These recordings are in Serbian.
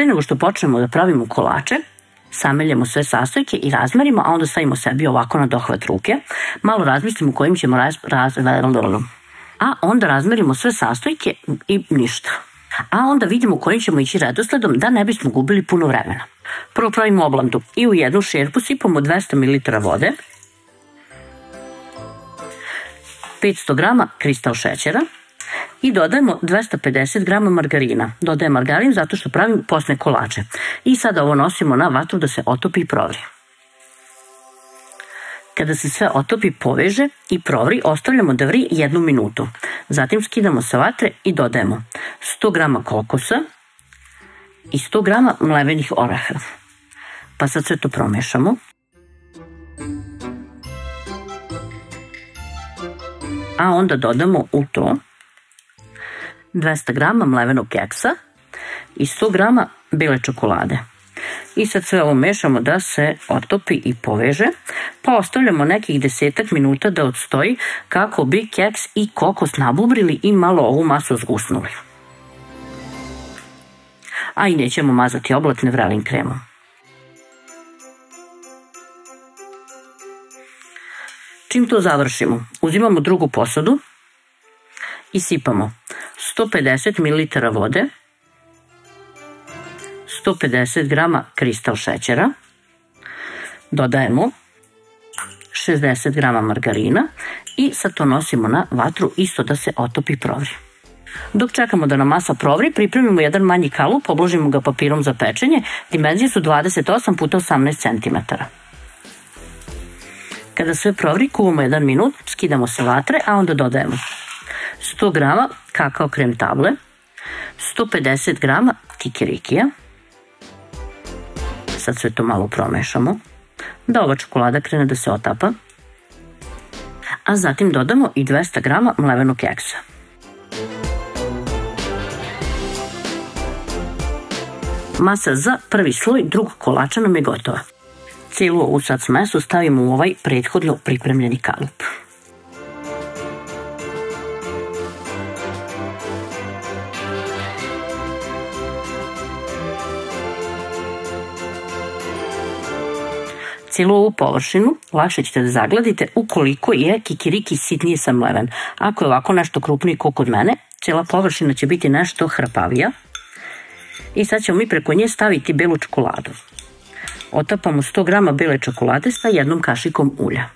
Pre nego što počnemo da pravimo kolače, sameljemo sve sastojke i razmerimo, a onda stavimo sebi ovako na dohvat ruke. Malo razmislimo kojim ćemo a onda razmerimo sve sastojke i ništa. A onda vidimo kojim ćemo ići redosledom da ne bismo gubili puno vremena. Prvo pravimo oblandu i u jednu šerpu sipamo 200 ml vode, 500 g kristal šećera i dodajemo 250 g margarina. Dodajem margarin zato što pravim posne kolače. I sada ovo nosimo na vatru da se otopi i provri. Kada se sve otopi, poveže i provri, ostavljamo da vri 1 minutu. Zatim skidamo sa vatre i dodajemo 100 g kokosa i 100 g mlevenih oraha. Pa sad sve to promešamo. A onda dodamo u to 200 g mlevenog keksa i 100 g bele čokolade. I sad sve ovo mešamo da se otopi i poveže, pa ostavljamo nekih 10 minuta da odstoji kako bi keks i kokos nabubrili i malo ovu masu zgusnuli. A i nećemo mazati oblatne vrelim kremom. Čim to završimo, uzimamo drugu posadu i sipamo 150 ml vode, 150 g kristal šećera, dodajemo 60 g margarina i sad to nosimo na vatru isto da se otopi i provri. Dok čekamo da nam masa provri, pripremimo jedan manji kalup, obložimo ga papirom za pečenje, dimenzije su 28 x 18 cm. Kada sve provri, kuvamo 1 minut, skidamo sa vatre, a onda dodajemo 100 g kakao krem table, 150 g kikirikija. Sad sve to malo promešamo, da ova čokolada krene da se otapa, a zatim dodamo i 200 g mlevenog keksa. Masa za prvi sloj drugog kolača nam je gotova. Cijelu ovu sad smesu stavimo u ovaj prethodno pripremljeni kalup. Cijelu ovu površinu lakše ćete da zagladite ukoliko je kikiriki sitnije samleven. Ako je ovako nešto krupniji kao kod mene, cijela površina će biti nešto hrpavija. I sad ćemo mi preko nje staviti belu čokoladu. Otapamo 100 g bele čokolade sa 1 kašikom ulja.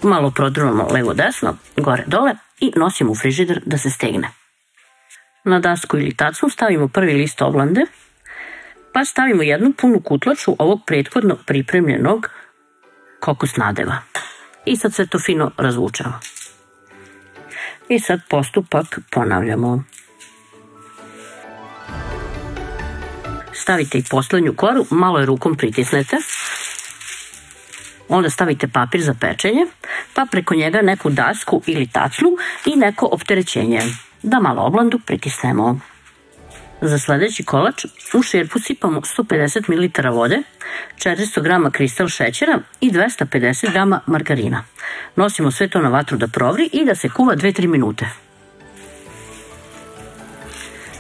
Malo prodrmamo levo desno, gore dole i nosimo u frižider da se stegne. Na dasku ili tacnu stavimo prvi list oblande, pa stavimo jednu punu kutlaču ovog prethodno pripremljenog kokos nadeva. I sad sve to fino razvučemo. I sad postupak ponavljamo. Stavite i poslednju koru, malo je rukom pritisnete. Onda stavite papir za pečenje, pa preko njega neku dasku ili tacnu i neko opterećenje, da malo oblandu pritisnemo. Za sledeći kolač u šerpu sipamo 150 ml vode, 400 g kristal šećera i 250 g margarina. Nosimo sve to na vatru da provri i da se kuva 2-3 minute.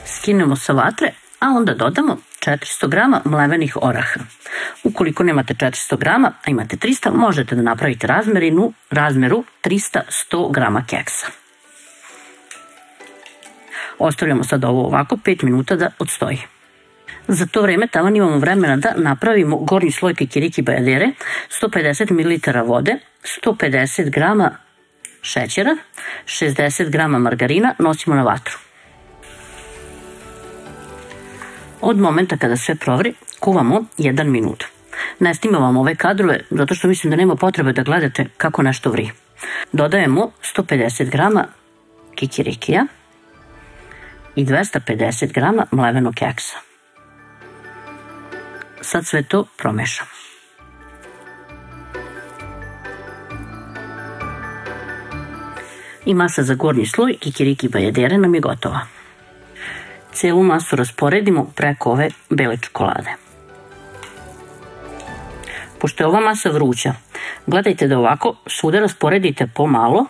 Skinemo sa vatre, a onda dodamo 400 g mlevenih oraha. Ukoliko nemate 400 g, a imate 300, možete da napravite razmeru 300-100 g keksa. Ostavljamo sad ovo ovako 5 minuta da odstoji. Za to vreme taman imamo vremena da napravimo gornji sloj kikiriki bajadere, 150 ml vode, 150 g šećera, 60 g margarina, nosimo na vatru. Od momenta kada sve provri, kuvamo 1 minut. Ne snimam vam ove kadrove, zato što mislim da nema potrebe da gledate kako nešto vri. Dodajemo 150 g kikirikija i 250 g mlevenog keksa. Sad sve to promešamo. I masa za gornji sloj kikiriki bajadere nam je gotova. Cijelu masu rasporedimo preko ove bele čokolade. Pošto je ova masa vruća, gledajte da ovako svuda rasporedite pomalo,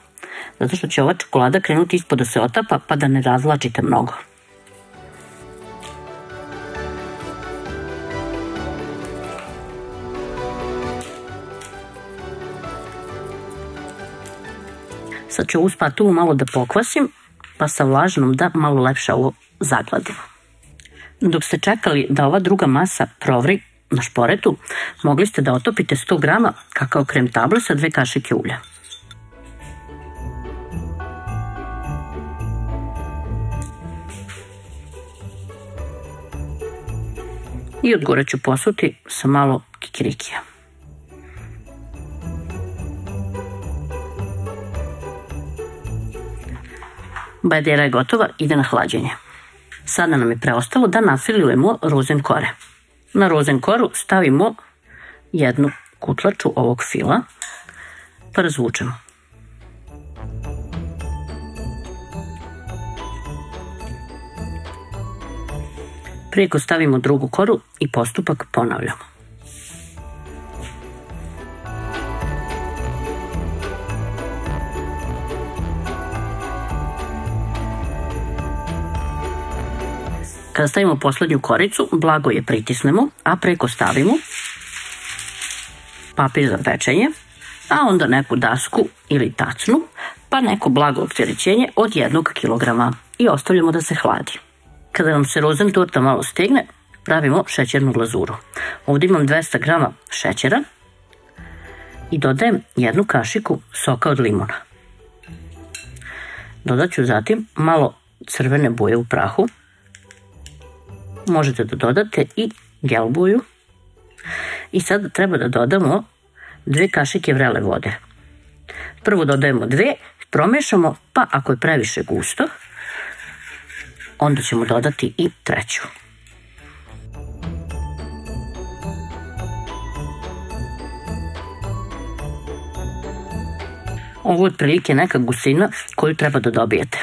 zato što će ova čokolada krenuti ispod da se otapa, pa da ne razvlačite mnogo. Sad ću ovu spatulu malo da pokvasim, pa sa vlažnom da malo lepše ovo zagladimo. Dok ste čekali da ova druga masa provri na šporetu, mogli ste da otopite 100 grama kakao krem table sa 2 kašike ulja. I od gore ću posuti sa malo kikirikija. Bajdera je gotova, ide na hlađenje. Sada nam je preostalo da nafilujemo rozenkore. Na rozenkoru stavimo jednu kutlaču ovog fila, pa razvučemo. Preko stavimo drugu koru i postupak ponavljamo. Kada stavimo poslednju koricu, blago je pritisnemo, a preko stavimo papir za pečenje, a onda neku dasku ili tacnu, pa neko blago opterećenje od 1 kilograma i ostavljamo da se hladi. Kada nam se rozen torta malo stegne, pravimo šećernu glazuru. Ovdje imam 200 grama šećera i dodajem 1 kašiku soka od limuna. Dodat ću zatim malo crvene boje u prahu. Možete da dodate i gel boju. I sad treba da dodamo 2 kašike vrele vode. Prvo dodajemo 2, promešamo, pa ako je previše gusto, onda ćemo dodati i 3. Ovo je otprilike neka gustina koju treba da dobijete.